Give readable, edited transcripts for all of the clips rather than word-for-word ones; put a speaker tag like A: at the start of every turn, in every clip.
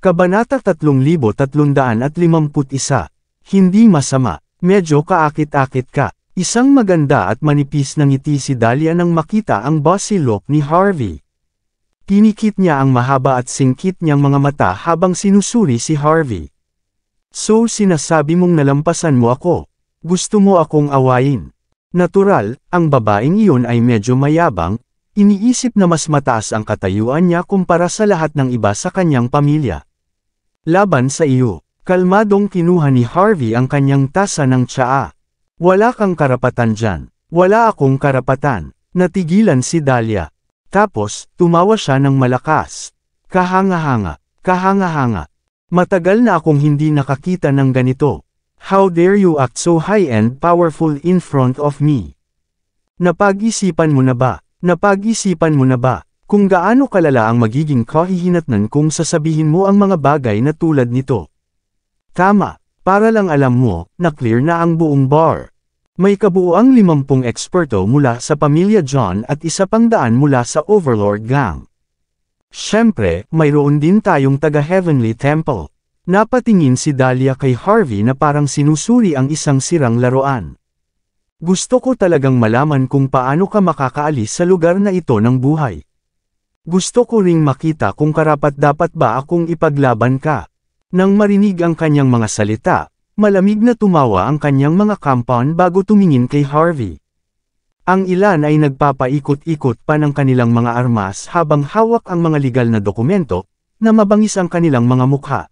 A: Kabanata 3351. Hindi masama. Medyo kaakit-akit ka. Isang maganda at manipis na ngiti si Dahlia nang makita ang bossy look ni Harvey. Pinikit niya ang mahaba at singkit niyang mga mata habang sinusuri si Harvey. So sinasabi mong nalampasan mo ako. Gusto mo akong awayin. Natural, ang babaeng iyon ay medyo mayabang, iniisip na mas mataas ang katayuan niya kumpara sa lahat ng iba sa kanyang pamilya. Laban sa iyo, kalmadong kinuha ni Harvey ang kanyang tasa ng tsaa. Wala kang karapatan dyan. Wala akong karapatan. Natigilan si Dahlia. Tapos, tumawa siya ng malakas. Kahanga-hanga. Kahanga-hanga. Matagal na akong hindi nakakita ng ganito. How dare you act so high-end powerful in front of me? Napag-isipan mo na ba? Napag-isipan mo na ba? Kung gaano kalala ang magiging kahihinatnan kung sasabihin mo ang mga bagay na tulad nito. Tama, para lang alam mo, na clear na ang buong bar. May kabuuang 50 eksperto mula sa pamilya John at 100 mula sa Overlord Gang. Siyempre, mayroon din tayong taga-Heavenly Temple. Napatingin si Dahlia kay Harvey na parang sinusuri ang isang sirang laruan. Gusto ko talagang malaman kung paano ka makakaalis sa lugar na ito ng buhay. Gusto ko ring makita kung karapat-dapat ba akong ipaglaban ka. Nang marinig ang kanyang mga salita, malamig na tumawa ang kanyang mga kampon bago tumingin kay Harvey. Ang ilan ay nagpapaikot-ikot pa ng kanilang mga armas habang hawak ang mga legal na dokumento, na mabangis ang kanilang mga mukha.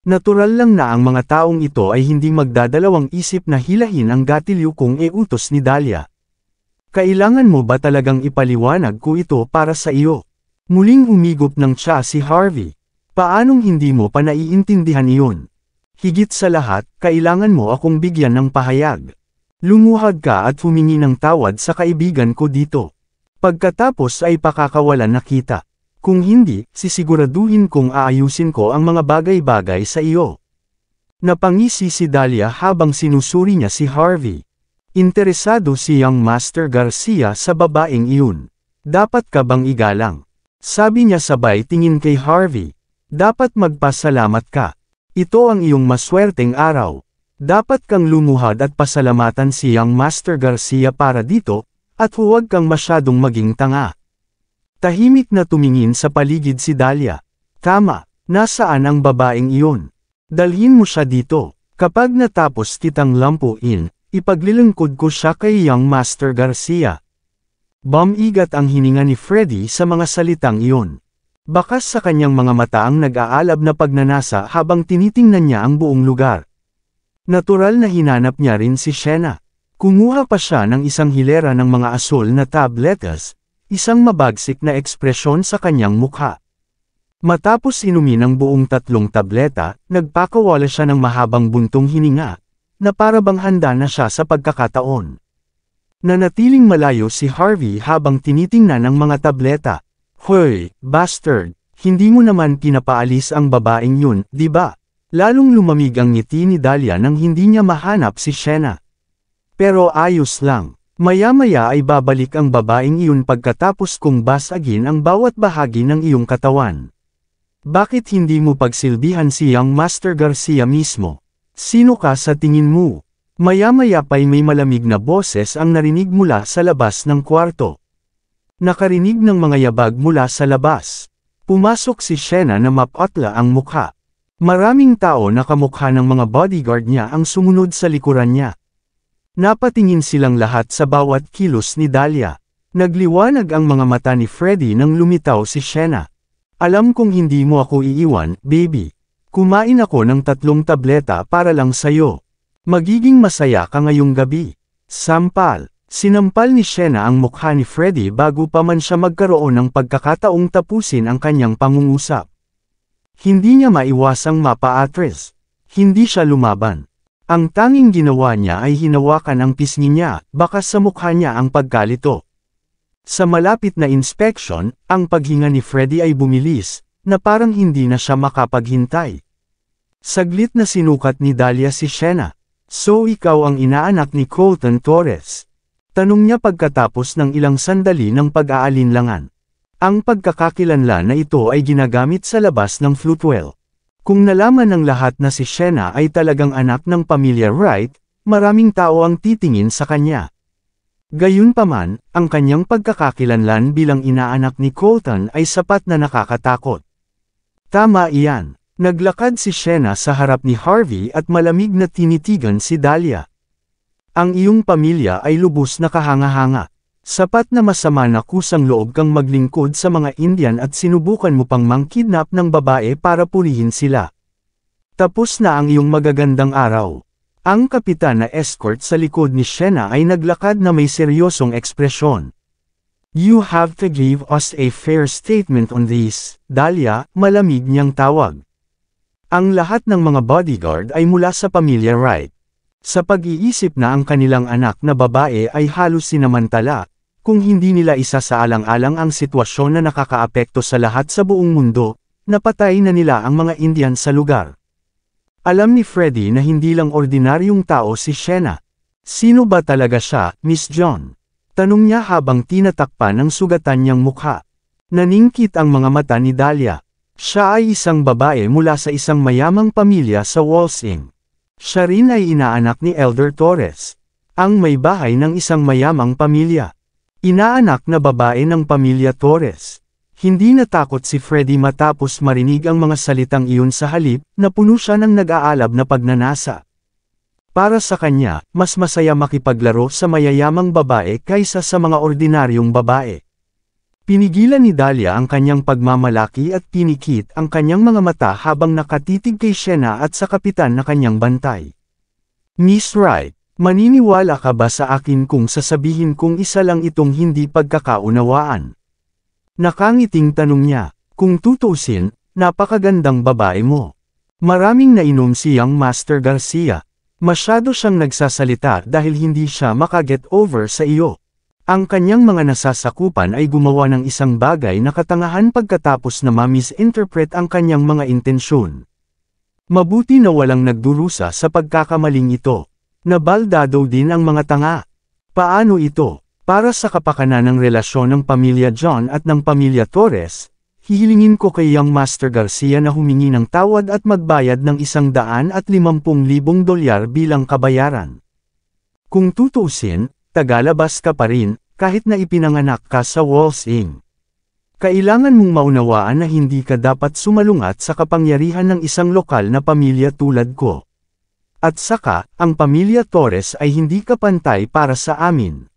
A: Natural lang na ang mga taong ito ay hindi magdadalawang isip na hilahin ang gatilyo kung utos ni Dahlia. Kailangan mo ba talagang ipaliwanag ko ito para sa iyo? Muling humigop ng tsa si Harvey. Paanong hindi mo pa naiintindihan iyon? Higit sa lahat, kailangan mo akong bigyan ng pahayag. Lumuhad ka at humingi ng tawad sa kaibigan ko dito. Pagkatapos ay pakakawalan na kita. Kung hindi, sisiguraduhin kong aayusin ko ang mga bagay-bagay sa iyo. Napangisi si Dahlia habang sinusuri niya si Harvey. Interesado si Young Master Garcia sa babaeng iyon. Dapat ka bang igalang? Sabi niya sabay tingin kay Harvey. Dapat magpasalamat ka. Ito ang iyong maswerteng araw. Dapat kang lumuhad at pasalamatan si Young Master Garcia para dito, at huwag kang masyadong maging tanga. Tahimik na tumingin sa paligid si Dahlia. Tama, nasaan ang babaeng iyon? Dalhin mo siya dito. Kapag natapos kitang lampuin, ipaglilingkod ko siya kay Young Master Garcia. Bumigat ang hininga ni Freddy sa mga salitang iyon. Bakas sa kanyang mga mata ang nag-aalab na pagnanasa habang tinitingnan niya ang buong lugar. Natural na hinanap niya rin si Shena. Kumuha pa siya ng isang hilera ng mga asul na tabletas, isang mabagsik na ekspresyon sa kanyang mukha. Matapos inumin ang buong 3 tableta, nagpakawala siya ng mahabang buntong hininga, na para bang handa na siya sa pagkakataon. Nanatiling malayo si Harvey habang tinitingnan ang mga tableta. Hoy, bastard, hindi mo naman pinapaalis ang babaeng yun, di ba? Lalong lumamig ang ngiti ni Dahlia nang hindi niya mahanap si Shena. Pero ayos lang. Maya-maya ay babalik ang babaeng iyon pagkatapos kong basagin ang bawat bahagi ng iyong katawan. Bakit hindi mo pagsilbihan si Young Master Garcia mismo? Sino ka sa tingin mo? Maya-maya pa'y may malamig na boses ang narinig mula sa labas ng kwarto. Nakarinig ng mga yabag mula sa labas. Pumasok si Shena na mapatla ang mukha. Maraming tao na kamukha ng mga bodyguard niya ang sumunod sa likuran niya. Napatingin silang lahat sa bawat kilos ni Dahlia. Nagliwanag ang mga mata ni Freddy nang lumitaw si Shena. Alam kong hindi mo ako iiwan, baby. Kumain ako ng 3 tableta para lang sayo. Magiging masaya ka ngayong gabi. Sampal. Sinampal ni Shena ang mukha ni Freddy bago pa man siya magkaroon ng pagkakataong tapusin ang kanyang pangungusap. Hindi niya maiwasang mapa-atres. Hindi siya lumaban. Ang tanging ginawa niya ay hinawakan ang pisngi niya, bakas sa mukha niya ang pagkalito. Sa malapit na inspection, ang paghinga ni Freddy ay bumilis, na parang hindi na siya makapaghintay. Saglit na sinukat ni Dahlia si Shena. So ikaw ang inaanak ni Colton Torres? Tanong niya pagkatapos ng ilang sandali ng pag-aalinlangan. Ang pagkakakilanlan na ito ay ginagamit sa labas ng Flutewell. Kung nalaman ng lahat na si Shena ay talagang anak ng pamilya Wright, maraming tao ang titingin sa kanya. Gayunpaman, ang kanyang pagkakakilanlan bilang inaanak ni Colton ay sapat na nakakatakot. Tama iyan. Naglakad si Shena sa harap ni Harvey at malamig na tinitigan si Dahlia. Ang iyong pamilya ay lubos na kahanga-hanga. Sapat na masama na kusang loob kang maglingkod sa mga Indian at sinubukan mo pang mangkidnap ng babae para purihin sila. Tapos na ang iyong magagandang araw. Ang kapitan na escort sa likod ni Shena ay naglakad na may seryosong ekspresyon. You have to give us a fair statement on this, Dahlia, malamig niyang tawag. Ang lahat ng mga bodyguard ay mula sa pamilya Wright. Sa pag-iisip na ang kanilang anak na babae ay halos sinamantala, kung hindi nila isa sa alang-alang ang sitwasyon na nakakaapekto sa lahat sa buong mundo, napatay na nila ang mga Indian sa lugar. Alam ni Freddie na hindi lang ordinaryong tao si Shena. Sino ba talaga siya, Miss John? Tanong niya habang tinatakpan ang sugatan niyang mukha. Naningkit ang mga mata ni Dahlia. Siya ay isang babae mula sa isang mayamang pamilya sa Walsing. Siya rin ay inaanak ni Elder Torres, ang may bahay ng isang mayamang pamilya. Inaanak na babae ng pamilya Torres. Hindi natakot si Freddie matapos marinig ang mga salitang iyon sa halip na puno siya ng nag-aalab na pagnanasa. Para sa kanya, mas masaya makipaglaro sa mayayamang babae kaysa sa mga ordinaryong babae. Pinigilan ni Dahlia ang kanyang pagmamalaki at pinikit ang kanyang mga mata habang nakatitig kay Shena at sa kapitan na kanyang bantay. Miss Wright, maniniwala ka ba sa akin kung sasabihin kong isa lang itong hindi pagkakaunawaan? Nakangiting tanong niya, kung tutuusin, napakagandang babae mo. Maraming nainom siyang Master Garcia. Masyado siyang nagsasalita dahil hindi siya makaget over sa iyo. Ang kanyang mga nasasakupan ay gumawa ng isang bagay na katangahan pagkatapos na ma-misinterpret ang kanyang mga intensyon. Mabuti na walang nagdurusa sa pagkakamaling ito. Nabaldado din ang mga tanga. Paano ito? Para sa kapakanan ng relasyon ng pamilya John at ng pamilya Torres, hihilingin ko kay Young Master Garcia na humingi ng tawad at magbayad ng $150,000 bilang kabayaran. Kung tutuusin, tagalabas ka pa rin, kahit na ipinanganak ka sa Walsing. Kailangan mong maunawaan na hindi ka dapat sumalungat sa kapangyarihan ng isang lokal na pamilya tulad ko. At saka, ang pamilya Torres ay hindi kapantay para sa amin.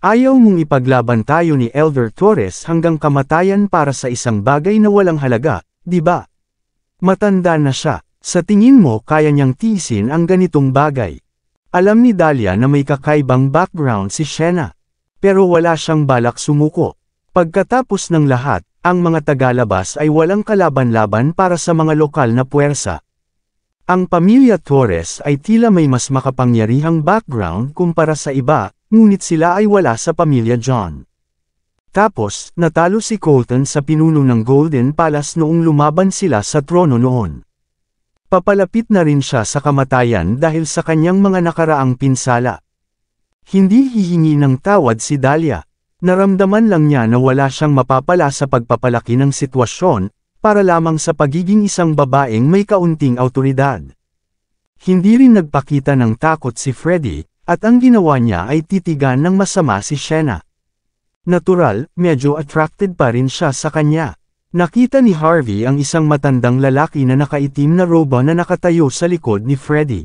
A: Ayaw mong ipaglaban tayo ni Elder Torres hanggang kamatayan para sa isang bagay na walang halaga, di ba? Matanda na siya, sa tingin mo kaya niyang tiisin ang ganitong bagay. Alam ni Dahlia na may kakaibang background si Shena. Pero wala siyang balak sumuko. Pagkatapos ng lahat, ang mga tagalabas ay walang kalaban-laban para sa mga lokal na puwersa. Ang pamilya Torres ay tila may mas makapangyarihang background kumpara sa iba, ngunit sila ay wala sa pamilya John. Tapos, natalo si Colton sa pinuno ng Golden Palace noong lumaban sila sa trono noon. Papalapit na rin siya sa kamatayan dahil sa kanyang mga nakaraang pinsala. Hindi hihingi ng tawad si Dahlia. Naramdaman lang niya na wala siyang mapapala sa pagpapalaki ng sitwasyon, para lamang sa pagiging isang babaeng may kaunting awtoridad. Hindi rin nagpakita ng takot si Freddie, at ang ginawa niya ay titigan ng masama si Shena. Natural, medyo attracted pa rin siya sa kanya. Nakita ni Harvey ang isang matandang lalaki na nakaitim na roba na nakatayo sa likod ni Freddie.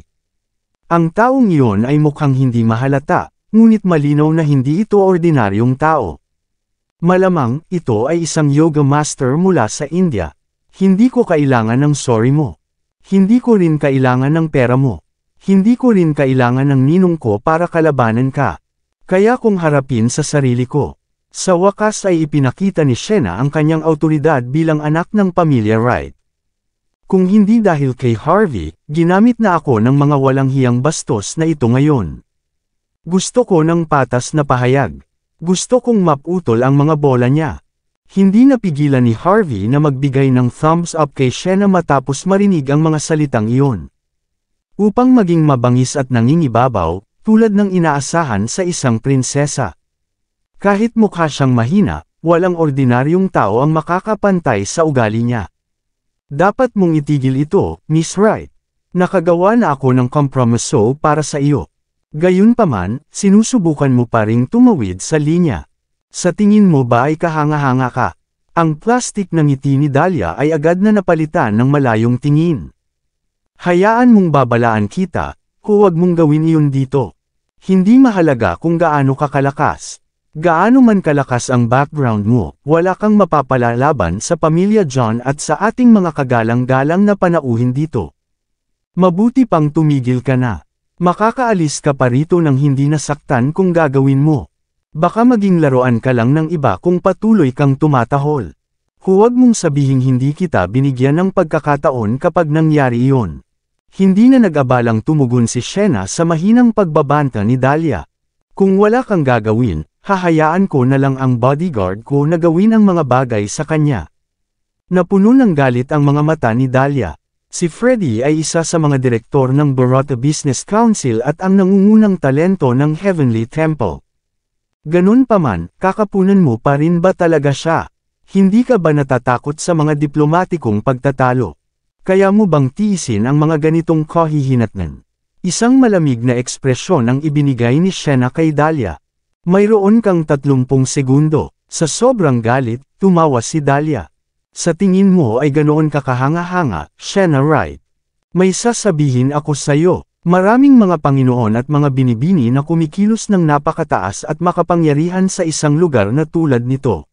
A: Ang taong iyon ay mukhang hindi mahalata, ngunit malinaw na hindi ito ordinaryong tao. Malamang, ito ay isang yoga master mula sa India. Hindi ko kailangan ng sorry mo. Hindi ko rin kailangan ng pera mo. Hindi ko rin kailangan ng ninong ko para kalabanan ka. Kaya kong harapin sa sarili ko. Sa wakas ay ipinakita ni Shena ang kanyang awtoridad bilang anak ng pamilya Wright. Kung hindi dahil kay Harvey, ginamit na ako ng mga walang hiyang bastos na ito ngayon. Gusto ko ng patas na pahayag. Gusto kong maputol ang mga bola niya. Hindi napigilan ni Harvey na magbigay ng thumbs up kay Shena matapos marinig ang mga salitang iyon. Upang maging mabangis at nangingibabaw, tulad ng inaasahan sa isang prinsesa. Kahit mukha siyang mahina, walang ordinaryong tao ang makakapantay sa ugali niya. Dapat mong itigil ito, Miss Wright. Nakagawa na ako ng kompromiso para sa iyo. Gayunpaman, sinusubukan mo pa ring tumawid sa linya. Sa tingin mo ba ay kahanga-hanga ka? Ang plastik ng ngiti ni Dahlia ay agad na napalitan ng malayong tingin. Hayaan mong babalaan kita, huwag mong gawin iyon dito. Hindi mahalaga kung gaano ka kalakas. Gaano man kalakas ang background mo, wala kang mapapalalaban sa pamilya John at sa ating mga kagalang-galang na panauhin dito. Mabuti pang tumigil ka na. Makakaalis ka pa rito nang hindi nasaktan kung gagawin mo. Baka maging laruan ka lang ng iba kung patuloy kang tumatahol. Huwag mong sabihing hindi kita binigyan ng pagkakataon kapag nangyari iyon. Hindi na nag-abalang tumugon si Shena sa mahinang pagbabanta ni Dahlia. Kung wala kang gagawin, hahayaan ko na lang ang bodyguard ko na gawin ang mga bagay sa kanya. Napuno ng galit ang mga mata ni Dahlia. Si Freddie ay isa sa mga direktor ng Barotta Business Council at ang nangungunang talento ng Heavenly Temple. Ganun pa man, kakapunan mo pa rin ba talaga siya? Hindi ka ba natatakot sa mga diplomatikong pagtatalo? Kaya mo bang tiisin ang mga ganitong kahihinatnan? Isang malamig na ekspresyon ang ibinigay ni Shena kay Dahlia. Mayroon kang 30 segundo. Sa sobrang galit, tumawa si Dahlia. Sa tingin mo ay ganoon ka kahanga-hanga, Shena Wright. May sasabihin ako sa'yo. Maraming mga Panginoon at mga binibini na kumikilos ng napakataas at makapangyarihan sa isang lugar na tulad nito.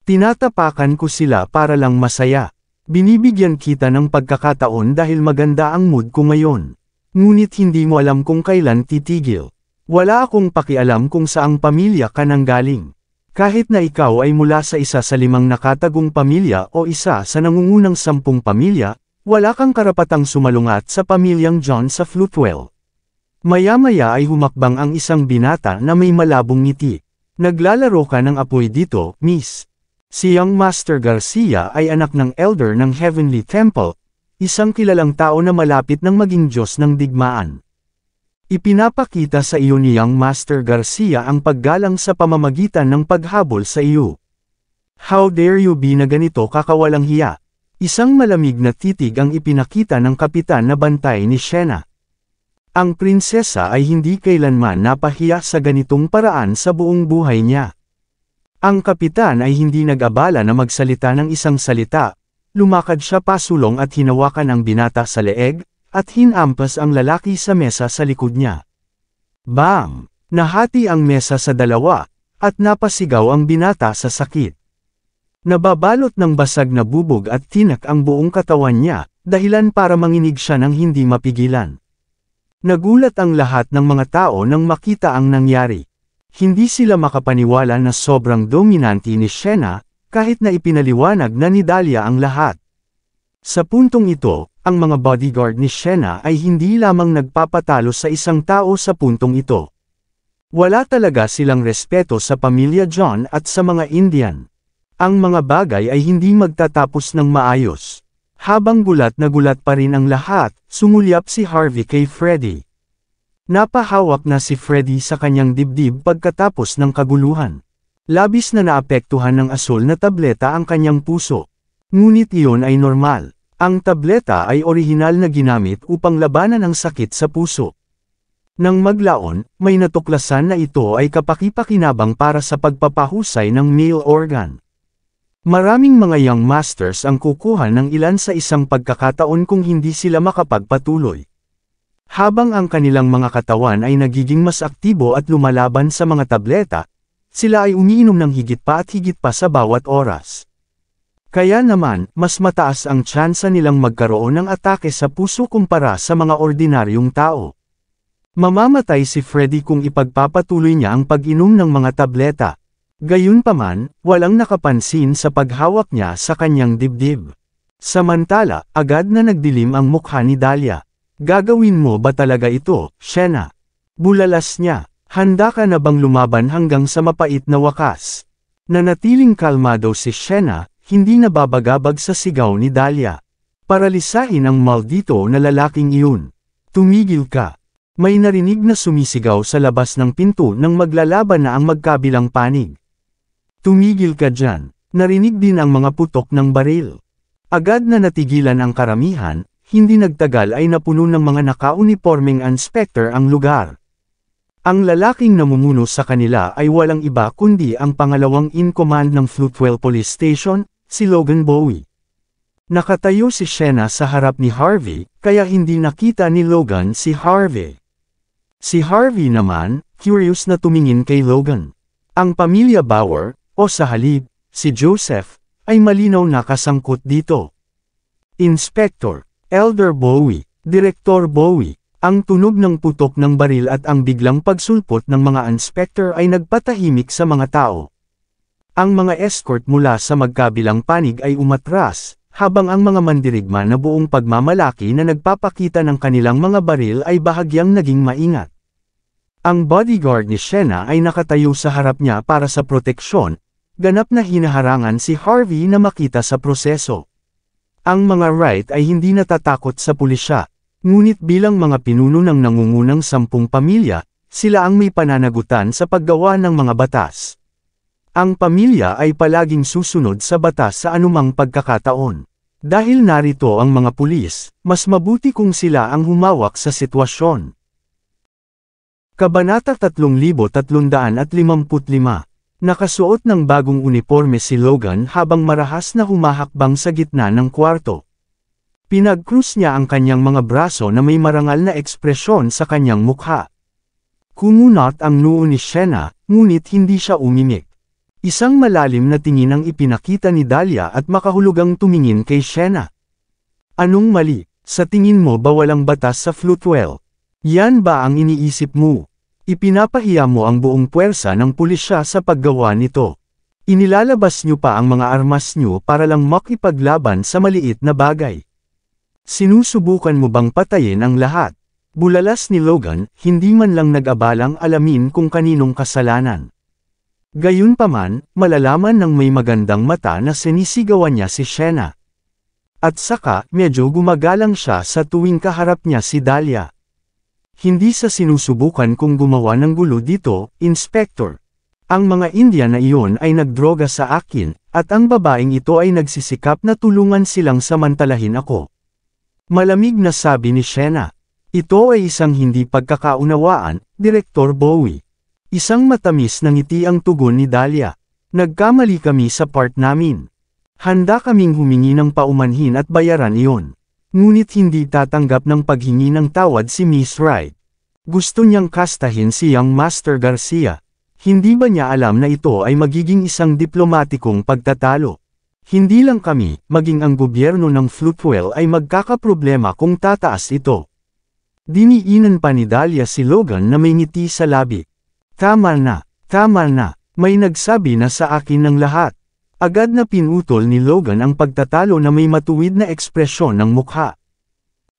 A: Tinatapakan ko sila para lang masaya. Binibigyan kita ng pagkakataon dahil maganda ang mood ko ngayon. Ngunit hindi mo alam kung kailan titigil. Wala akong pakialam kung saang pamilya ka nanggaling. Kahit na ikaw ay mula sa isa sa 5 nakatagong pamilya o isa sa nangungunang 10 pamilya, wala kang karapatang sumalungat sa pamilyang John sa Flutewell. Maya-maya ay humakbang ang isang binata na may malabong ngiti. Naglalaro ka ng apoy dito, Miss. Si Young Master Garcia ay anak ng elder ng Heavenly Temple, isang kilalang tao na malapit ng maging Diyos ng digmaan. Ipinapakita sa iyo ni Young Master Garcia ang paggalang sa pamamagitan ng paghabol sa iyo. How dare you be na ganito kakawalang hiya? Isang malamig na titig ang ipinakita ng kapitan na bantay ni Shena. Ang prinsesa ay hindi kailanman napahiya sa ganitong paraan sa buong buhay niya. Ang kapitan ay hindi nag-abala na magsalita ng isang salita. Lumakad siya pasulong at hinawakan ang binata sa leeg, at hinampas ang lalaki sa mesa sa likod niya. Bang! Nahati ang mesa sa dalawa, at napasigaw ang binata sa sakit. Nababalot ng basag na bubog at tinak ang buong katawan niya, dahilan para manginig siya ng hindi mapigilan. Nagulat ang lahat ng mga tao nang makita ang nangyari. Hindi sila makapaniwala na sobrang dominante ni Shena, kahit na ipinaliwanag na ni Dahlia ang lahat. Sa puntong ito, ang mga bodyguard ni Shena ay hindi lamang nagpapatalo sa isang tao sa puntong ito. Wala talaga silang respeto sa pamilya John at sa mga Indian. Ang mga bagay ay hindi magtatapos ng maayos. Habang gulat na gulat pa rin ang lahat, sumulyap si Harvey kay Freddie. Napahawak na si Freddie sa kanyang dibdib pagkatapos ng kaguluhan. Labis na naapektuhan ng asol na tableta ang kanyang puso. Ngunit iyon ay normal. Ang tableta ay orihinal na ginamit upang labanan ang sakit sa puso. Nang maglaon, may natuklasan na ito ay kapaki-pakinabang para sa pagpapahusay ng male organ. Maraming mga young masters ang kukuha ng ilan sa isang pagkakataon kung hindi sila makapagpatuloy. Habang ang kanilang mga katawan ay nagiging mas aktibo at lumalaban sa mga tableta, sila ay umiinom ng higit pa sa bawat oras. Kaya naman, mas mataas ang tsansa nilang magkaroon ng atake sa puso kumpara sa mga ordinaryong tao. Mamamatay si Freddie kung ipagpapatuloy niya ang pag-inom ng mga tableta. Gayunpaman, walang nakapansin sa paghawak niya sa kanyang dibdib. Samantala, agad na nagdilim ang mukha ni Dahlia. Gagawin mo ba talaga ito, Shena? Bulalas niya. Handa ka na bang lumaban hanggang sa mapait na wakas? Nanatiling kalmado si Shena, hindi nababagabag sa sigaw ni Dahlia. Paralisahin ang maldito na lalaking iyon. Tumigil ka. May narinig na sumisigaw sa labas ng pinto nang maglalaban na ang magkabilang panig. Tumigil ka dyan. Narinig din ang mga putok ng baril. Agad na natigilan ang karamihan, hindi nagtagal ay napuno ng mga nakaunipormeng inspector ang lugar. Ang lalaking namumuno sa kanila ay walang iba kundi ang pangalawang in command ng Floatwell Police Station, si Logan Bowie. Nakatayo si Sienna sa harap ni Harvey, kaya hindi nakita ni Logan si Harvey. Si Harvey naman, curious na tumingin kay Logan. Ang pamilya Bauer, o sa halip, si Joseph, ay malinaw na kasangkot dito. Inspector, Elder Bowie, Direktor Bowie, ang tunog ng putok ng baril at ang biglang pagsulpot ng mga inspector ay nagpatahimik sa mga tao. Ang mga escort mula sa magkabilang panig ay umatras, habang ang mga mandirigma na buong pagmamalaki na nagpapakita ng kanilang mga baril ay bahagyang naging maingat. Ang bodyguard ni Sienna ay nakatayo sa harap niya para sa proteksyon, ganap na hinaharangan si Harvey na makita sa proseso. Ang mga Wright ay hindi natatakot sa pulisya, ngunit bilang mga pinuno ng nangungunang 10 pamilya, sila ang may pananagutan sa paggawa ng mga batas. Ang pamilya ay palaging susunod sa batas sa anumang pagkakataon. Dahil narito ang mga pulis, mas mabuti kung sila ang humawak sa sitwasyon. Kabanata 3355. Nakasuot ng bagong uniforme si Logan habang marahas na humahakbang sa gitna ng kwarto. Pinag-krus niya ang kanyang mga braso na may marangal na ekspresyon sa kanyang mukha. Kumunot ang noo ni Sienna, ngunit hindi siya umimik. Isang malalim na tingin ang ipinakita ni Dahlia at makahulugang tumingin kay Sienna. Anong mali? Sa tingin mo ba walang batas sa Floatwell? Yan ba ang iniisip mo? Ipinapahiya mo ang buong puwersa ng pulisya sa paggawa nito. Inilalabas niyo pa ang mga armas niyo para lang makipaglaban sa maliit na bagay. Sinusubukan mo bang patayin ang lahat? Bulalas ni Logan, hindi man lang nag-abalang alamin kung kaninong kasalanan. Gayunpaman, malalaman ng may magandang mata na sinisigawan niya si Sienna. At saka, medyo gumagalang siya sa tuwing kaharap niya si Dahlia. Hindi sa sinusubukan kung gumawa ng gulo dito, Inspector. Ang mga Indian na iyon ay nagdroga sa akin, at ang babaeng ito ay nagsisikap na tulungan silang samantalahin ako. Malamig na sabi ni Sienna. Ito ay isang hindi pagkakaunawaan, Direktor Bowie. Isang matamis na ngiti ang tugon ni Dahlia. Nagkamali kami sa part namin. Handa kaming humingi ng paumanhin at bayaran iyon. Ngunit hindi tatanggap ng paghingi ng tawad si Miss Wright. Gusto niyang kastahin si Young Master Garcia. Hindi ba niya alam na ito ay magiging isang diplomatikong pagtatalo? Hindi lang kami, maging ang gobyerno ng Floatwell ay magkakaproblema kung tataas ito. Diniinan pa ni Dahlia si Logan na may ngiti sa labi. Tama na, may nagsabi na sa akin ng lahat. Agad na pinutol ni Logan ang pagtatalo na may matuwid na ekspresyon ng mukha.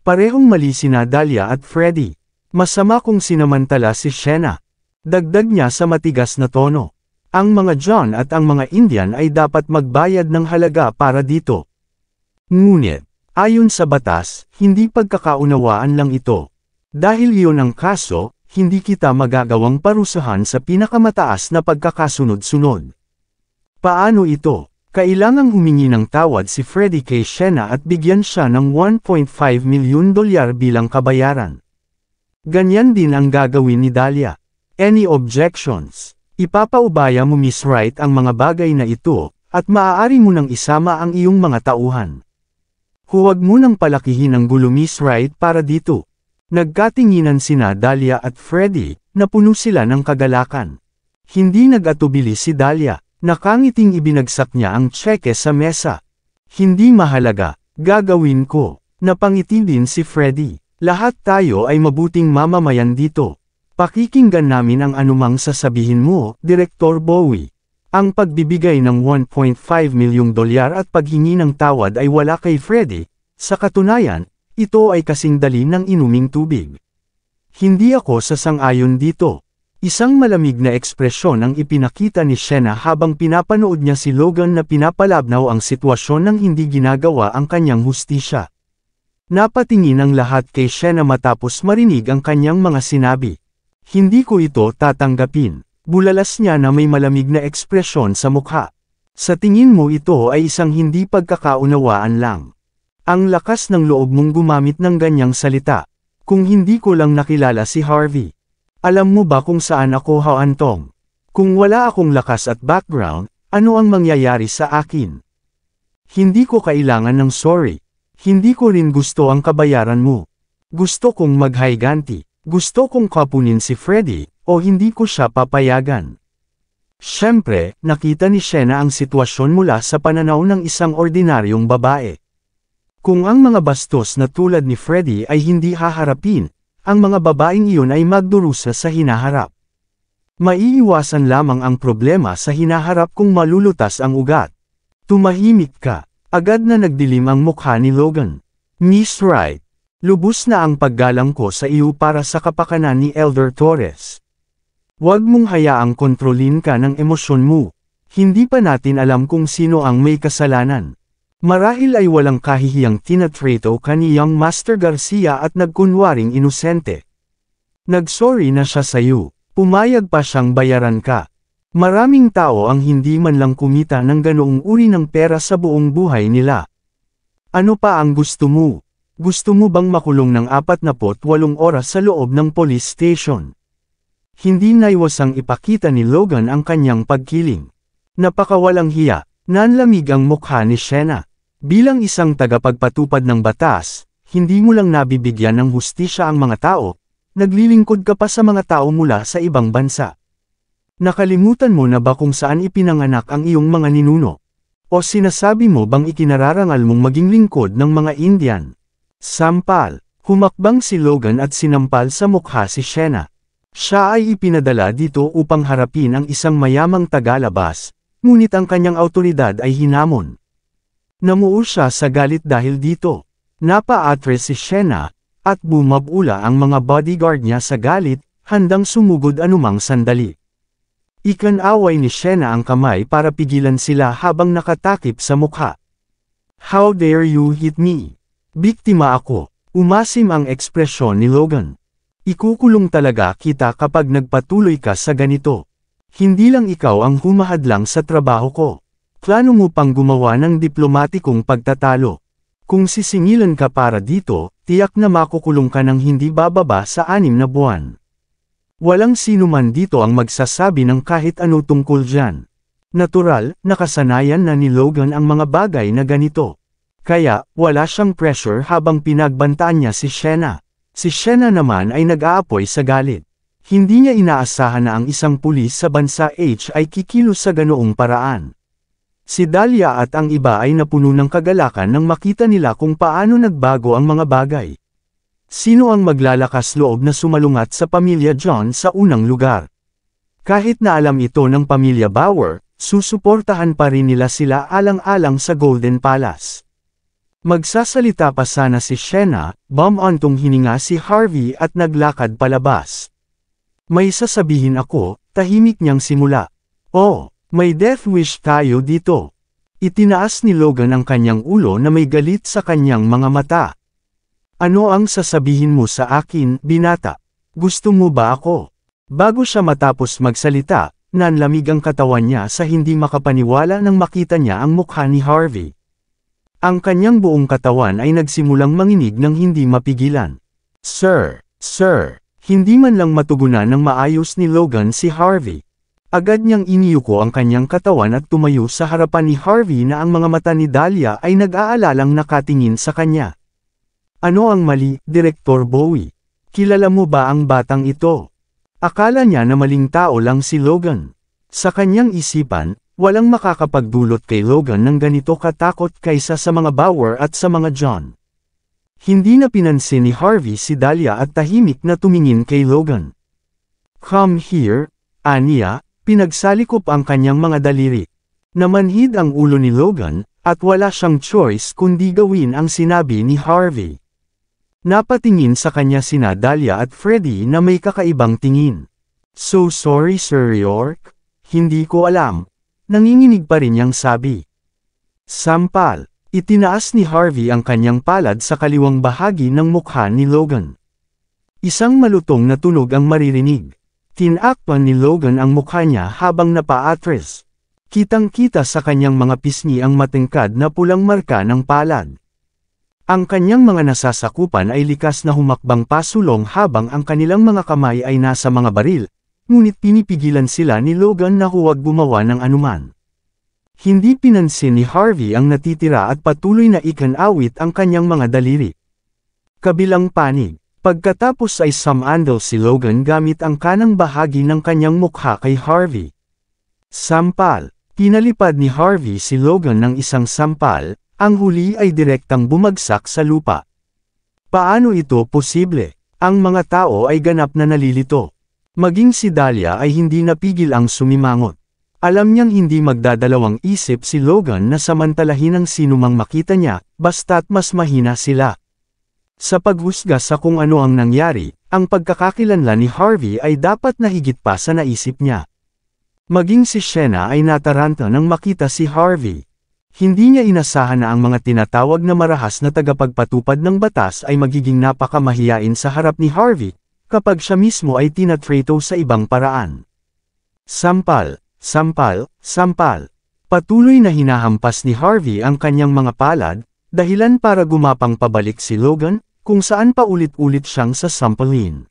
A: Parehong mali sina Dahlia at Freddie. Masama kung sinamantala si Sienna. Dagdag niya sa matigas na tono. Ang mga John at ang mga Indian ay dapat magbayad ng halaga para dito. Ngunit, ayon sa batas, hindi pagkakaunawaan lang ito. Dahil iyon ang kaso, hindi kita magagawang parusahan sa pinakamataas na pagkakasunod-sunod. Paano ito? Kailangang humingi ng tawad si Freddie kay Sienna at bigyan siya ng $1.5 milyon bilang kabayaran. Ganyan din ang gagawin ni Dahlia. Any objections? Ipapaubaya mo Miss Wright ang mga bagay na ito, at maaari mo nang isama ang iyong mga tauhan. Huwag mo nang palakihin ang gulo Miss Wright para dito. Nagkatinginan sina Dahlia at Freddie, na puno sila ng kagalakan. Hindi nag-atubili si Dahlia, nakangiting ibinagsak niya ang tseke sa mesa. Hindi mahalaga, gagawin ko. Napangiti din si Freddie. Lahat tayo ay mabuting mamamayan dito. Pakikinggan namin ang anumang sasabihin mo, Direktor Bowie. Ang pagbibigay ng $1.5 milyong at paghingi ng tawad ay wala kay Freddie. Sa katunayan, ito ay kasing dali ng inuming tubig. Hindi ako sasang-ayon dito. Isang malamig na ekspresyon ang ipinakita ni Sienna habang pinapanood niya si Logan na pinapalabnaw ang sitwasyon ng hindi ginagawa ang kanyang hustisya. Napatingin ang lahat kay Sienna matapos marinig ang kanyang mga sinabi. Hindi ko ito tatanggapin. Bulalas niya na may malamig na ekspresyon sa mukha. Sa tingin mo ito ay isang hindi pagkakaunawaan lang. Ang lakas ng loob mong gumamit ng ganyang salita. Kung hindi ko lang nakilala si Harvey. Alam mo ba kung saan ako hahantong? Kung wala akong lakas at background, ano ang mangyayari sa akin? Hindi ko kailangan ng sorry. Hindi ko rin gusto ang kabayaran mo. Gusto kong maghayganti. Gusto kong kapunin si Freddie, o hindi ko siya papayagan. Siyempre, nakita ni Shena ang sitwasyon mula sa pananaw ng isang ordinaryong babae. Kung ang mga bastos na tulad ni Freddie ay hindi haharapin, ang mga babaeng iyon ay magdurusa sa hinaharap. Maiiwasan lamang ang problema sa hinaharap kung malulutas ang ugat. Tumahimik ka. Agad na nagdilim ang mukha ni Logan. Miss Wright, lubos na ang paggalang ko sa iyo para sa kapakanan ni Elder Torres. Huwag mong hayaang kontrolin ka ng emosyon mo. Hindi pa natin alam kung sino ang may kasalanan. Marahil ay walang kahihiyang tinatrato ka ni Young Master Garcia at nagkunwaring inosente. Nagsorry na siya sa'yo. Pumayag pa siyang bayaran ka. Maraming tao ang hindi man lang kumita ng ganoong uri ng pera sa buong buhay nila. Ano pa ang gusto mo? Gusto mo bang makulong ng 48 oras sa loob ng police station? Hindi naiwasang ipakita ni Logan ang kanyang pagkiling. Napakawalang hiya, nanlamig ang mukha ni Shena. Bilang isang tagapagpatupad ng batas, hindi mo lang nabibigyan ng hustisya ang mga tao, naglilingkod ka pa sa mga tao mula sa ibang bansa. Nakalimutan mo na ba kung saan ipinanganak ang iyong mga ninuno? O sinasabi mo bang ikinararangal mong maging lingkod ng mga Indian? Sampal, humakbang si Logan at sinampal sa mukha si Shena. Siya ay ipinadala dito upang harapin ang isang mayamang tagalabas, ngunit ang kanyang awtoridad ay hinamon. Namuo siya sa galit dahil dito. Napa-atres si Shena, at bumabula ang mga bodyguard niya sa galit, handang sumugod anumang sandali. Ikanaway ni Shena ang kamay para pigilan sila habang nakatakip sa mukha. How dare you hit me? Biktima ako. Umasim ang ekspresyon ni Logan. Ikukulong talaga kita kapag nagpatuloy ka sa ganito. Hindi lang ikaw ang humahadlang sa trabaho ko. Plano mo pang gumawa ng diplomatikong pagtatalo. Kung sisingilan ka para dito, tiyak na makukulong ka ng hindi bababa sa 6 na buwan. Walang sino man dito ang magsasabi ng kahit ano tungkol dyan. Natural, nakasanayan na ni Logan ang mga bagay na ganito. Kaya, wala siyang pressure habang pinagbantaan niya si Shena. Si Shena naman ay nag-aapoy sa galit. Hindi niya inaasahan na ang isang pulis sa bansa H ay kikilos sa ganoong paraan. Si Dahlia at ang iba ay napuno ng kagalakan nang makita nila kung paano nagbago ang mga bagay. Sino ang maglalakas loob na sumalungat sa pamilya John sa unang lugar? Kahit na alam ito ng pamilya Bauer, susuportahan pa rin nila sila alang-alang sa Golden Palace. Magsasalita pa sana si Shena, bumantong hininga si Harvey at naglakad palabas. May sasabihin ako, tahimik niyang simula. Oh, may death wish tayo dito. Itinaas ni Logan ang kanyang ulo na may galit sa kanyang mga mata. Ano ang sasabihin mo sa akin, binata? Gusto mo ba ako? Bago siya matapos magsalita, nanlamig ang katawan niya sa hindi makapaniwala nang makita niya ang mukha ni Harvey. Ang kanyang buong katawan ay nagsimulang manginig ng hindi mapigilan. Sir, hindi man lang matugunan ng maayos ni Logan si Harvey. Agad niyang iniyuko ang kanyang katawan at tumayo sa harapan ni Harvey na ang mga mata ni Dahlia ay nag-aalalang nakatingin sa kanya. Ano ang mali, Direktor Bowie? Kilala mo ba ang batang ito? Akala niya na maling tao lang si Logan. Sa kanyang isipan, walang makakapagdulot kay Logan ng ganito katakot kaysa sa mga Bauer at sa mga John. Hindi na pinansin ni Harvey si Dahlia at tahimik na tumingin kay Logan. Come here, aniya. Pinagsalikop ang kanyang mga daliri. Namanhid ang ulo ni Logan, at wala siyang choice kundi gawin ang sinabi ni Harvey. Napatingin sa kanya sina Dahlia at Freddie na may kakaibang tingin. So sorry Sir York, hindi ko alam. Nanginginig pa rin niyang sabi. Sampal, itinaas ni Harvey ang kanyang palad sa kaliwang bahagi ng mukha ni Logan. Isang malutong na tunog ang maririnig. Tinakpan ni Logan ang mukha niya habang napa-atres. Kitang-kita sa kanyang mga pisngi ang matingkad na pulang marka ng palad. Ang kanyang mga nasasakupan ay likas na humakbang pasulong habang ang kanilang mga kamay ay nasa mga baril, ngunit pinipigilan sila ni Logan na huwag gumawa ng anuman. Hindi pinansin ni Harvey ang natitira at patuloy na ikan-awit ang kanyang mga daliri. Kabilang panig, pagkatapos ay sumandal si Logan gamit ang kanang bahagi ng kanyang mukha kay Harvey. Sampal. Pinalipad ni Harvey si Logan ng isang sampal, ang huli ay direktang bumagsak sa lupa. Paano ito posible? Ang mga tao ay ganap na nalilito. Maging si Dahlia ay hindi napigil ang sumimangot. Alam niyang hindi magdadalawang isip si Logan na samantalahin ang sinumang makita niya, basta't mas mahina sila. Sa paghusga sa kung ano ang nangyari, ang pagkakakilanlan ni Harvey ay dapat na higit pa sa naisip niya. Maging si Shena ay nataranta nang makita si Harvey. Hindi niya inasahan na ang mga tinatawag na marahas na tagapagpatupad ng batas ay magiging napakamahiyain sa harap ni Harvey, kapag siya mismo ay tinatrato sa ibang paraan. Sampal, sampal, sampal. Patuloy na hinahampas ni Harvey ang kanyang mga palad, dahilan para gumapang pabalik si Logan, kung saan paulit-ulit siyang sasampalin.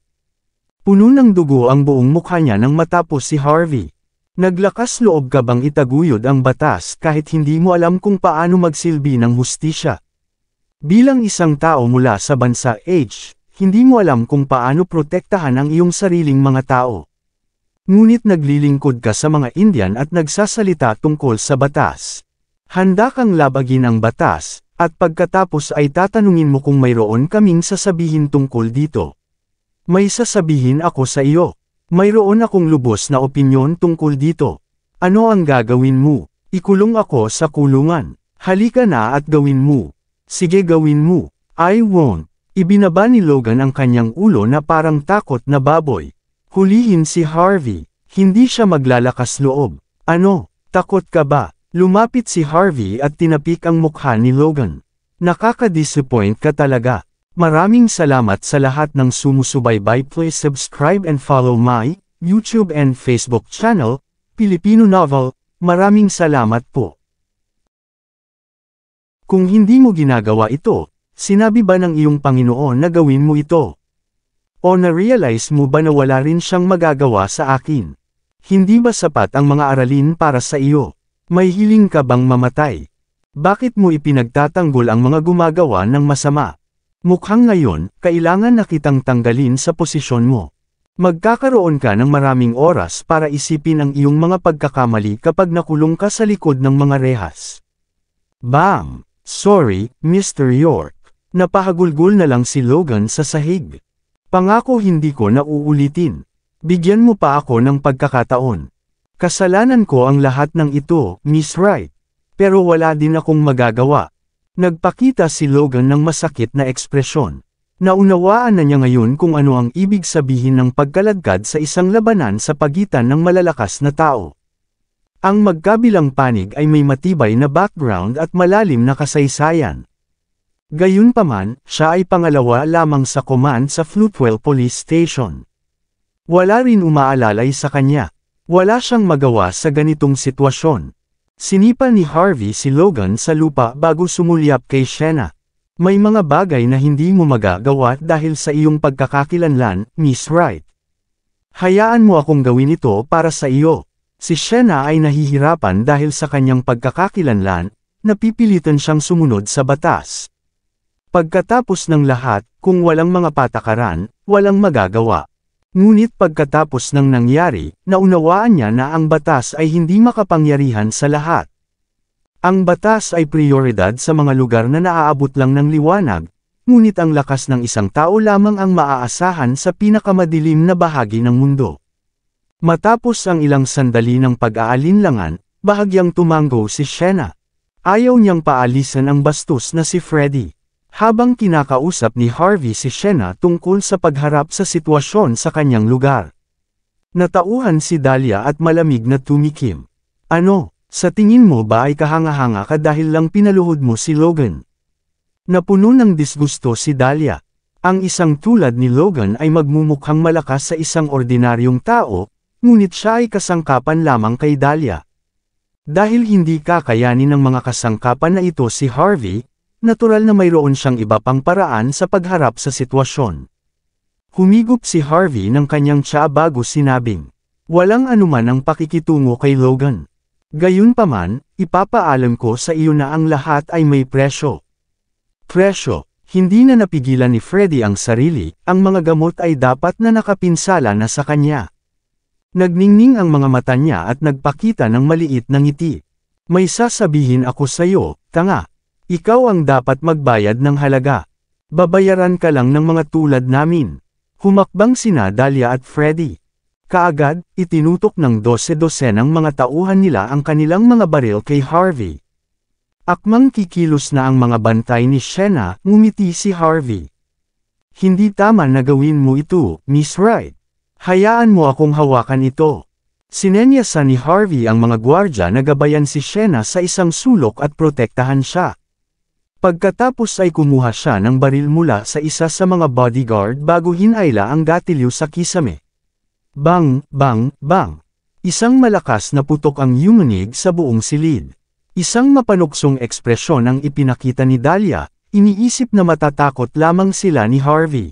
A: Puno ng dugo ang buong mukha niya nang matapos si Harvey. Naglakas loob ka bang itaguyod ang batas kahit hindi mo alam kung paano magsilbi ng hustisya? Bilang isang tao mula sa bansa H, hindi mo alam kung paano protektahan ang iyong sariling mga tao. Ngunit naglilingkod ka sa mga Indian at nagsasalita tungkol sa batas. Handa kang labagin ang batas, at pagkatapos ay tatanungin mo kung mayroon kaming sasabihin tungkol dito. May sasabihin ako sa iyo. Mayroon akong lubos na opinyon tungkol dito. Ano ang gagawin mo? Ikulong ako sa kulungan. Halika na at gawin mo. Sige, gawin mo. I won't. Ibinaba ni Logan ang kanyang ulo na parang takot na baboy. Hulihin si Harvey. Hindi siya maglalakas loob. Ano? Takot ka ba? Lumapit si Harvey at tinapik ang mukha ni Logan. Nakaka-disappoint ka talaga. Maraming salamat sa lahat ng sumusubaybay. Please subscribe and follow my YouTube and Facebook channel, Filipino Novel. Maraming salamat po. Kung hindi mo ginagawa ito, sinabi ba ng iyong Panginoon na gawin mo ito? O na-realize mo ba na wala rin siyang magagawa sa akin? Hindi ba sapat ang mga aralin para sa iyo? May hiling ka bang mamatay? Bakit mo ipinagtatanggol ang mga gumagawa ng masama? Mukhang ngayon, kailangan na kitang tanggalin sa posisyon mo. Magkakaroon ka ng maraming oras para isipin ang iyong mga pagkakamali kapag nakulong ka sa likod ng mga rehas. Bam! Sorry, Mr. York. Napahagulgol na lang si Logan sa sahig. Pangako hindi ko na uulitin. Bigyan mo pa ako ng pagkakataon. Kasalanan ko ang lahat ng ito, Miss Wright. Pero wala din akong magagawa. Nagpakita si Logan ng masakit na ekspresyon. Naunawaan na niya ngayon kung ano ang ibig sabihin ng pagkaladkad sa isang labanan sa pagitan ng malalakas na tao. Ang magkabilang panig ay may matibay na background at malalim na kasaysayan. Gayunpaman, siya ay pangalawa lamang sa command sa Floatwell Police Station. Wala rin umaalalay sa kanya. Wala siyang magawa sa ganitong sitwasyon. Sinipa ni Harvey si Logan sa lupa bago sumulyap kay Shena. May mga bagay na hindi mo magagawa dahil sa iyong pagkakakilanlan, Miss Wright. Hayaan mo akong gawin ito para sa iyo. Si Shena ay nahihirapan dahil sa kanyang pagkakakilanlan, napipilitan siyang sumunod sa batas. Pagkatapos ng lahat, kung walang mga patakaran, walang magagawa. Ngunit pagkatapos ng nangyari, naunawaan niya na ang batas ay hindi makapangyarihan sa lahat. Ang batas ay prioridad sa mga lugar na naaabot lang ng liwanag, ngunit ang lakas ng isang tao lamang ang maaasahan sa pinakamadilim na bahagi ng mundo. Matapos ang ilang sandali ng pag-aalinlangan, bahagyang tumango si Shena. Ayaw niyang paalisan ang bastos na si Freddy. Habang kinakausap ni Harvey si Shena tungkol sa pagharap sa sitwasyon sa kanyang lugar. Natauhan si Dahlia at malamig na tumikim. Ano, sa tingin mo ba ay kahanga-hanga ka dahil lang pinaluhod mo si Logan? Napuno ng disgusto si Dahlia. Ang isang tulad ni Logan ay magmumukhang malakas sa isang ordinaryong tao, ngunit siya ay kasangkapan lamang kay Dahlia. Dahil hindi kakayanin ng mga kasangkapan na ito si Harvey, natural na mayroon siyang iba pang paraan sa pagharap sa sitwasyon. Humigop si Harvey ng kanyang tsaa bago sinabing, "Walang anuman ang pakikitungo kay Logan. Gayunpaman, ipapaalam ko sa iyo na ang lahat ay may presyo." Presyo. Hindi na napigilan ni Freddy ang sarili, ang mga gamot ay dapat na nakapinsala na sa kanya. Nagningning ang mga mata niya at nagpakita ng maliit na ngiti. "May sasabihin ako sa'yo, tanga. Ikaw ang dapat magbayad ng halaga. Babayaran ka lang ng mga tulad namin." Humakbang sina Dahlia at Freddy. Kaagad, itinutok ng 12 ng mga tauhan nila ang kanilang mga baril kay Harvey. Akmang kikilos na ang mga bantay ni Shena, ngumiti si Harvey. "Hindi tama na gawin mo ito, Miss Wright. Hayaan mo akong hawakan ito." Sinenyasan ni Harvey ang mga gwardya na gabayan si Shena sa isang sulok at protektahan siya. Pagkatapos ay kumuha siya ng baril mula sa isa sa mga bodyguard bago hinayla ang gatilyo sa kisame. Bang, bang, bang. Isang malakas na putok ang yumunig sa buong silid. Isang mapanuksong ekspresyon ang ipinakita ni Dahlia, iniisip na matatakot lamang sila ni Harvey.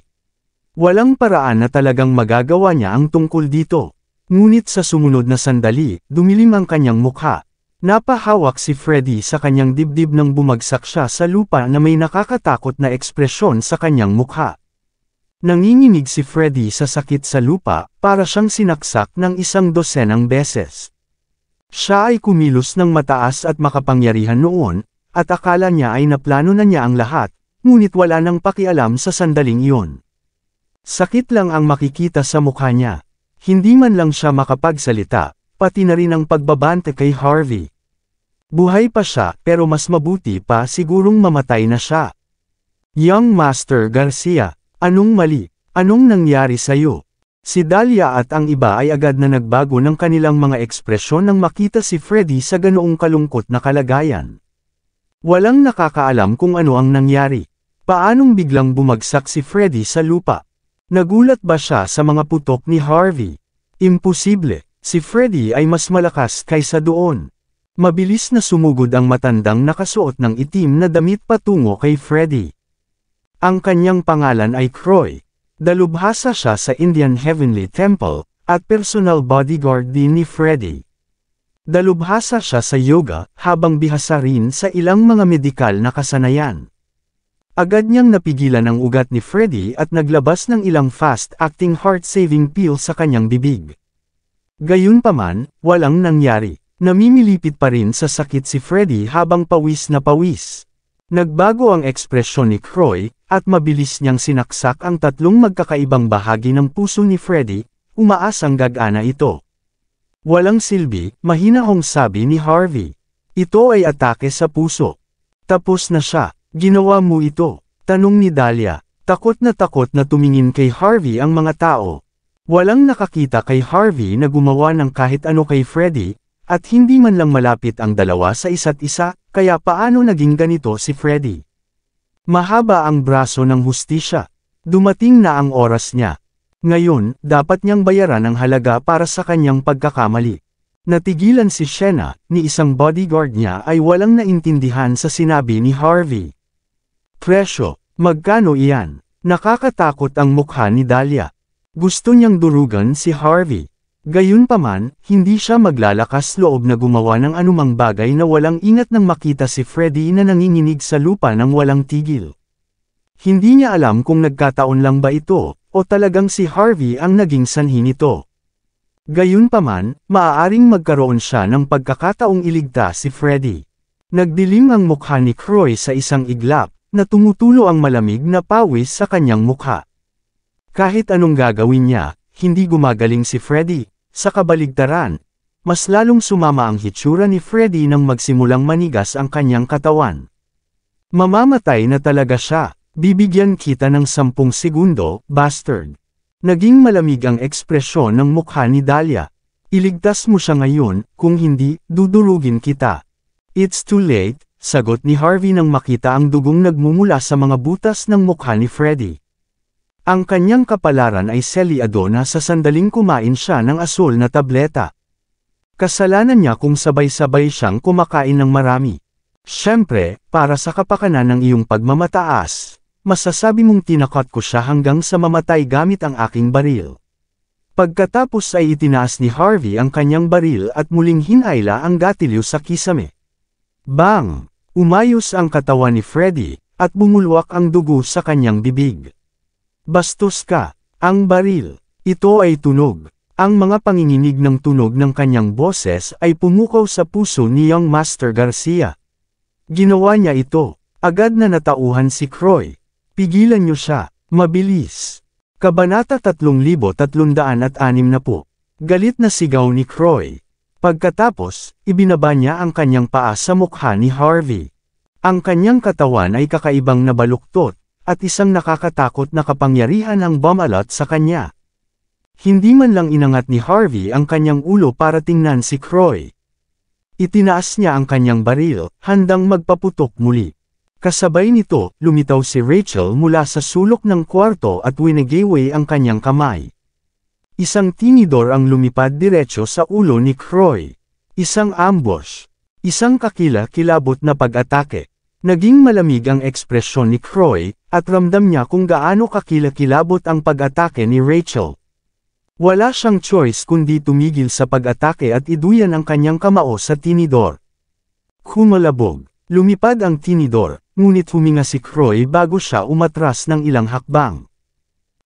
A: Walang paraan na talagang magagawa niya ang tungkol dito. Ngunit sa sumunod na sandali, dumilim ang kanyang mukha. Napahawak si Freddy sa kanyang dibdib nang bumagsak siya sa lupa na may nakakatakot na ekspresyon sa kanyang mukha. Nanginginig si Freddy sa sakit sa lupa, para siyang sinaksak ng 12 beses. Siya ay kumilos ng mataas at makapangyarihan noon, at akala niya ay naplano na niya ang lahat, ngunit wala nang pakialam sa sandaling iyon. Sakit lang ang makikita sa mukha niya. Hindi man lang siya makapagsalita, pati na rin ang pagbabante kay Harvey. Buhay pa siya, pero mas mabuti pa sigurong mamatay na siya. "Young Master Garcia, anong mali? Anong nangyari sa'yo?" Si Dahlia at ang iba ay agad na nagbago ng kanilang mga ekspresyon nang makita si Freddy sa ganoong kalungkot na kalagayan. Walang nakakaalam kung ano ang nangyari. Paanong biglang bumagsak si Freddy sa lupa? Nagulat ba siya sa mga putok ni Harvey? Imposible, si Freddy ay mas malakas kaysa doon. Mabilis na sumugod ang matandang nakasuot ng itim na damit patungo kay Freddy. Ang kanyang pangalan ay Croy. Dalubhasa siya sa Indian Heavenly Temple, at personal bodyguard din ni Freddy. Dalubhasa siya sa yoga, habang bihasa rin sa ilang mga medikal na kasanayan. Agad niyang napigilan ang ugat ni Freddy at naglabas ng ilang fast-acting heart-saving pill sa kanyang bibig. Gayunpaman, walang nangyari. Namimilipit pa rin sa sakit si Freddy habang pawis na pawis. Nagbago ang ekspresyon ni Croy, at mabilis niyang sinaksak ang tatlong magkakaibang bahagi ng puso ni Freddy, umaasang gagana ito. "Walang silbi," mahinahong sabi ni Harvey. "Ito ay atake sa puso." "Tapos na siya. Ginawa mo ito?" tanong ni Dahlia. Takot na tumingin kay Harvey ang mga tao. Walang nakakita kay Harvey na gumawa ng kahit ano kay Freddy, at hindi man lang malapit ang dalawa sa isa't isa, kaya paano naging ganito si Freddy? Mahaba ang braso ng hustisya. Dumating na ang oras niya. Ngayon, dapat niyang bayaran ang halaga para sa kanyang pagkakamali. Natigilan si Shena, ni isang bodyguard niya ay walang naintindihan sa sinabi ni Harvey. "Presyo, magkano iyan?" Nakakatakot ang mukha ni Dahlia. Gusto niyang durugan si Harvey. Gayunpaman, hindi siya maglalakas loob na gumawa ng anumang bagay na walang ingat nang makita si Freddy na nanginginig sa lupa ng walang tigil. Hindi niya alam kung nagkataon lang ba ito, o talagang si Harvey ang naging sanhi nito. Gayunpaman, maaaring magkaroon siya ng pagkakataong iligtas si Freddy. Nagdilim ang mukha ni Croy sa isang iglap, na tumutulo ang malamig na pawis sa kanyang mukha. Kahit anong gagawin niya, hindi gumagaling si Freddy. Sa kabaligtaran, mas lalong sumama ang hitsura ni Freddy nang magsimulang manigas ang kanyang katawan. "Mamamatay na talaga siya. Bibigyan kita ng 10 segundo, bastard." Naging malamig ang ekspresyon ng mukha ni Dahlia. "Iligtas mo siya ngayon, kung hindi, dudurugin kita." "It's too late," sagot ni Harvey nang makita ang dugong nagmumula sa mga butas ng mukha ni Freddy. Ang kanyang kapalaran ay selyado na sa sandaling kumain siya ng asul na tableta. Kasalanan niya kung sabay-sabay siyang kumakain ng marami. Siyempre, para sa kapakanan ng iyong pagmamataas, masasabi mong tinakot ko siya hanggang sa mamatay gamit ang aking baril. Pagkatapos ay itinaas ni Harvey ang kanyang baril at muling hinayla ang gatilyo sa kisame. Bang! Umayos ang katawan ni Freddy, at bumulwak ang dugo sa kanyang bibig. Bastos ka! Ang baril! Ito ay tunog. Ang mga panginginig ng tunog ng kanyang boses ay pumukaw sa puso ni Young Master Garcia. Ginawa niya ito. Agad na natauhan si Croy. Pigilan niyo siya. Mabilis. Kabanata 3360. Galit na sigaw ni Croy. Pagkatapos, ibinaba niya ang kanyang paa sa mukha ni Harvey. Ang kanyang katawan ay kakaibang nabaluktot, at isang nakakatakot na kapangyarihan ang bumalot sa kanya. Hindi man lang inangat ni Harvey ang kanyang ulo para tingnan si Croy. Itinaas niya ang kanyang baril, handang magpaputok muli. Kasabay nito, lumitaw si Rachel mula sa sulok ng kwarto at winagaway ang kanyang kamay. Isang tinidor ang lumipad diretso sa ulo ni Croy. Isang ambush. Isang kakila-kilabot na pag-atake. Naging malamig ang ekspresyon ni Croy, at ramdam niya kung gaano kakila-kilabot ang pag-atake ni Rachel. Wala siyang choice kundi tumigil sa pag-atake at iduyan ang kanyang kamao sa tinidor. Kumalabog. Lumipad ang tinidor, ngunit huminga si Croy bago siya umatras ng ilang hakbang.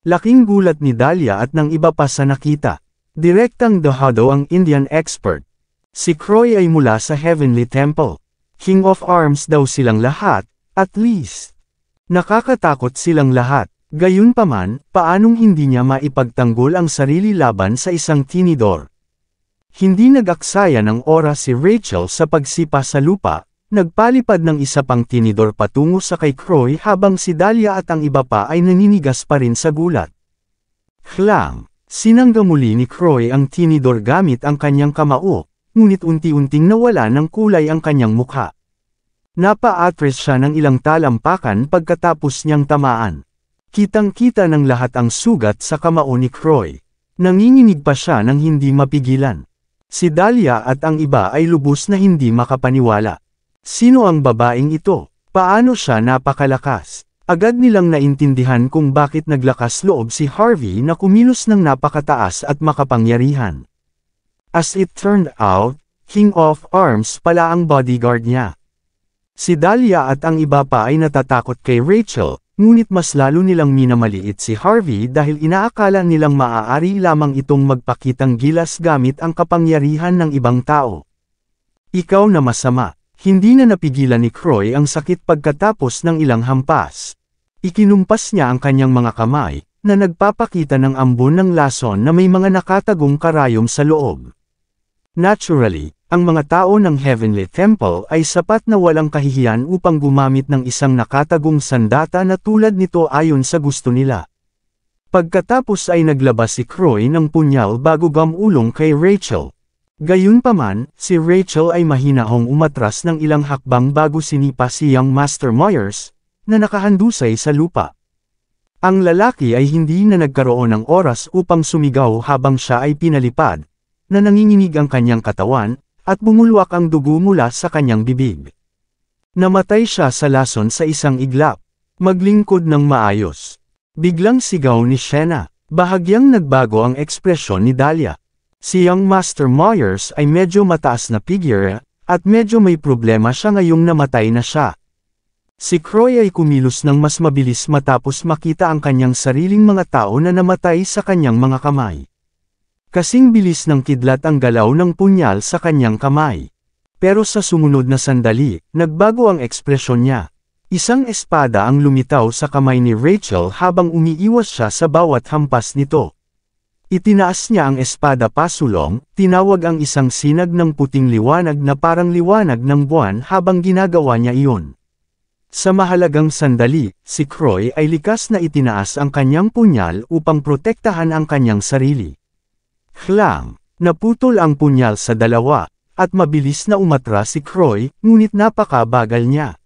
A: Laking gulat ni Dahlia at ng iba pa sa nakita. Direktang dahado ang Indian expert. Si Croy ay mula sa Heavenly Temple. King of Arms daw silang lahat, at least. Nakakatakot silang lahat. Gayunpaman, paanong hindi niya maipagtanggol ang sarili laban sa isang tinidor? Hindi nag-aksaya ng oras si Rachel sa pagsipa sa lupa, nagpalipad ng isa pang tinidor patungo sa kay Croy habang si Dahlia at ang iba pa ay naninigas pa rin sa gulat. Klang! Sinangga muli ni Croy ang tinidor gamit ang kanyang kamao, ngunit unti-unting nawala ng kulay ang kanyang mukha. Napa-atras siya ng ilang talampakan pagkatapos niyang tamaan. Kitang-kita ng lahat ang sugat sa kamao ni Croy. Nanginginig pa siya nang hindi mapigilan. Si Dahlia at ang iba ay lubos na hindi makapaniwala. Sino ang babaeng ito? Paano siya napakalakas? Agad nilang naintindihan kung bakit naglakas loob si Harvey na kumilos ng napakataas at makapangyarihan. As it turned out, King of Arms pala ang bodyguard niya. Si Dahlia at ang iba pa ay natatakot kay Rachel, ngunit mas lalo nilang minamaliit si Harvey dahil inaakala nilang maaari lamang itong magpakitang gilas gamit ang kapangyarihan ng ibang tao. Ikaw na masama. Hindi na napigilan ni Croy ang sakit pagkatapos ng ilang hampas. Ikinumpas niya ang kanyang mga kamay, na nagpapakita ng ambon ng lason na may mga nakatagong karayom sa loob. Naturally, ang mga tao ng Heavenly Temple ay sapat na walang kahihiyan upang gumamit ng isang nakatagong sandata na tulad nito ayon sa gusto nila. Pagkatapos ay naglabas si Croy ng punyal bago gamulong kay Rachel. Gayunpaman, si Rachel ay mahinahong umatras ng ilang hakbang bago sinipa si Young Master Myers, na nakahandusay sa lupa. Ang lalaki ay hindi na nagkaroon ng oras upang sumigaw habang siya ay pinalipad, na nanginginig ang kanyang katawan, at bumulwak ang dugo mula sa kanyang bibig. Namatay siya sa lason sa isang iglap. Maglingkod ng maayos. Biglang sigaw ni Shena. Bahagyang nagbago ang ekspresyon ni Dahlia. Si Young Master Myers ay medyo mataas na figure, at medyo may problema siya ngayong namatay na siya. Si Croy ay kumilos ng mas mabilis matapos makita ang kanyang sariling mga tao na namatay sa kanyang mga kamay. Kasing bilis ng kidlat ang galaw ng punyal sa kanyang kamay. Pero sa sumunod na sandali, nagbago ang ekspresyon niya. Isang espada ang lumitaw sa kamay ni Rachel habang umiiwas siya sa bawat hampas nito. Itinaas niya ang espada pasulong, tinawag ang isang sinag ng puting liwanag na parang liwanag ng buwan habang ginagawa niya iyon. Sa mahalagang sandali, si Croy ay likas na itinaas ang kanyang punyal upang protektahan ang kanyang sarili. Klang! Naputol ang punyal sa dalawa, at mabilis na umatras si Croy, ngunit napakabagal niya.